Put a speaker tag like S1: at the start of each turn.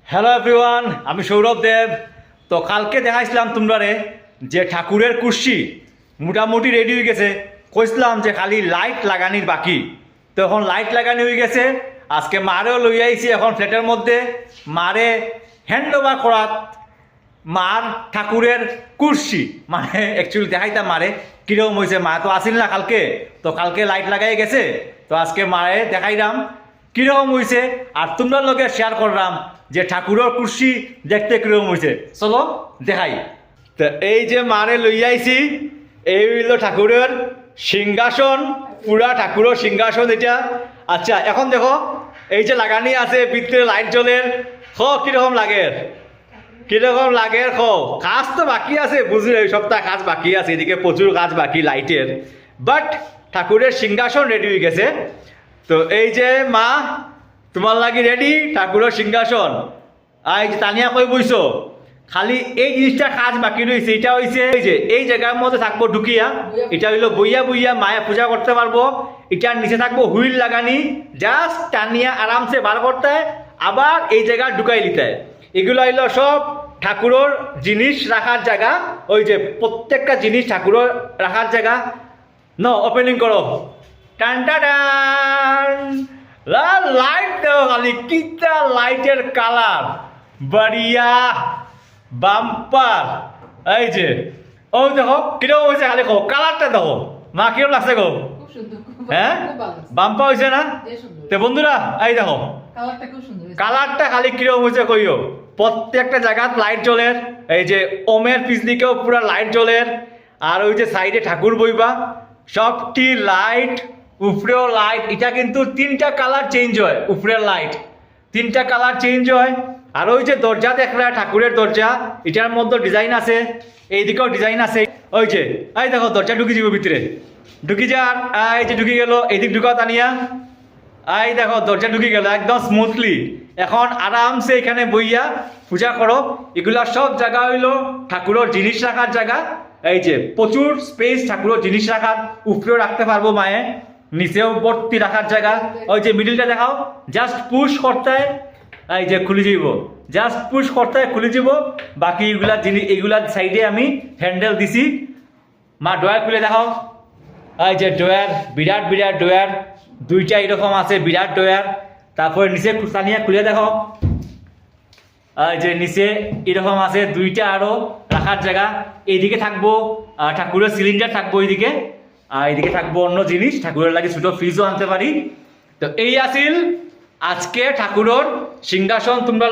S1: Hello everyone, আমি সৌরভ দেব। তো কালকে দেখাইছিলাম তোমরারে যে ঠাকুরের কুর্সি মোটামুটি রেডি হয়ে গেছে। কইছিলাম যে খালি লাইট লাগানির বাকি, তো এখন লাইট লাগানি হয়ে গেছে। আজকে মারেও লই আইছি এখন ফ্ল্যাটের মধ্যে, মারে হ্যান্ড ওভার করাত মার ঠাকুরের কুর্সি, মানে অ্যাকচুয়ালি দেখাইতাম মারে কীরকম হয়েছে। মা তো আসিল না কালকে, তো কালকে লাইট লাগাই গেছে, তো আজকে মারে দেখাইলাম কীরকম হয়েছে আর তোমরা লোকে শেয়ার করলাম যে ঠাকুরের কুর্সি দেখতে কীরকম হয়েছে। চলো দেখাই। তো এই যে মারে লইয়াইছি, এই হইল ঠাকুরের সিংহাসন, পুরা ঠাকুরের সিংহাসন এটা। আচ্ছা এখন দেখো এই যে লাগানি আছে, ভিতরে লাইট জ্বলের, কীরকম লাগে, কিরকম লাগে কাজ তো বাকি আছে, বুঝলে এই সপ্তাহ কাজ বাকি আছে, এদিকে প্রচুর কাজ বাকি লাইটের। বাট ঠাকুরের সিংহাসন রেডি হয়ে গেছে। তো এই যে মা তোমার লাগি রেডি ঠাকুরের সিংহাসন। আর এই যে তানিয়া কই বইছো, খালি এই জিনিসটা কাজ বাকি রয়েছে। এটা হয়েছে এই যে এই জায়গার মধ্যে থাকবো ঢুকিয়া, এটা হইলো বইয়া বইয়া মায়া পূজা করতে পারবো। এটার নিচে থাকবো হুইল লাগানি, জাস্ট টানিয়া আরামসে বার করতে আবার এই জায়গা ঢুকাই নিতে। এগুলো হইলো সব ঠাকুরের জিনিস রাখার জায়গা। ওই যে প্রত্যেকটা জিনিস ঠাকুরের রাখার জায়গা। ন ওপেনিং করো, টান টান, লাইট দেও খালি, কিটা লাইটের কালার বাড়িয়া বাম্পার। এই যে ও দেখো কিরকম হয়েছে, খালি কো কালারটা দেখো মা কিরকম লাগছে গো। হ্যাঁ বাম্পা হয়েছে না? তো বন্ধুরা এই দেখো কালারটা খালি কিরকম হয়েছে কইও। প্রত্যেকটা জায়গাত লাইট জ্বলের, এই যে ওমের পিছদিকেও পুরো লাইট জ্বলের, আর ওই যে সাইডে ঠাকুর বইবা সবটি লাইট, উপরেও লাইট। এটা কিন্তু তিনটা কালার চেঞ্জ হয়, উপরের লাইট তিনটা কালার চেঞ্জ হয়। আর ওই যে দরজা দেখলা ঠাকুরের দরজা, এটার মধ্যে ডিজাইন আছে, এইদিকেও ডিজাইন আছে। ওই যে এই দেখো দরজা ঢুকি যাব ভিতরে, ঢুকি যার এই যে ঢুকি গেল, এইদিক ঢুকাও তানিয়া। এই দেখো দরজা ঢুকি গেল একদম স্মুথলি। এখন আরামসে এখানে বইয়া পূজা করো। এগুলা সব জায়গা হইলো ঠাকুরের জিনিস রাখার জায়গা। এই যে প্রচুর স্পেস ঠাকুরের জিনিস রাখার, উপরেও রাখতে পারবো মায়ে, নিচেও ভর্তি রাখার জায়গা। ওই যে মিডিলটা দেখাও, জাস্ট পুশ করতে এই যে খুলে যাব, জাস্ট পুশ করতে খুলে যাব। বাকি এগুলা জিনিস এগুলা সাইডে আমি হ্যান্ডেল দিছি। মা ড্রয়ার খুলে দেখাও, এই যে ড্রয়ার, বিরাট বিরাট ড্রয়ার, দুইটা এরকম আছে বিরাট ড্রয়ার। তারপরে নিচে তানিয়া খুলে দেখো, এই যে নিচে এরকম আছে দুইটা আরো রাখার জায়গা। এইদিকে থাকবো ঠাকুরের সিলিন্ডার থাকবো এইদিকে, আর এইদিকে থাকবো অন্য জিনিস, ঠাকুরের লাগে ছোট ফ্রিজও আনতে পারি। তো এই আছিল আজকে ঠাকুরের সিংহাসন। তোমরা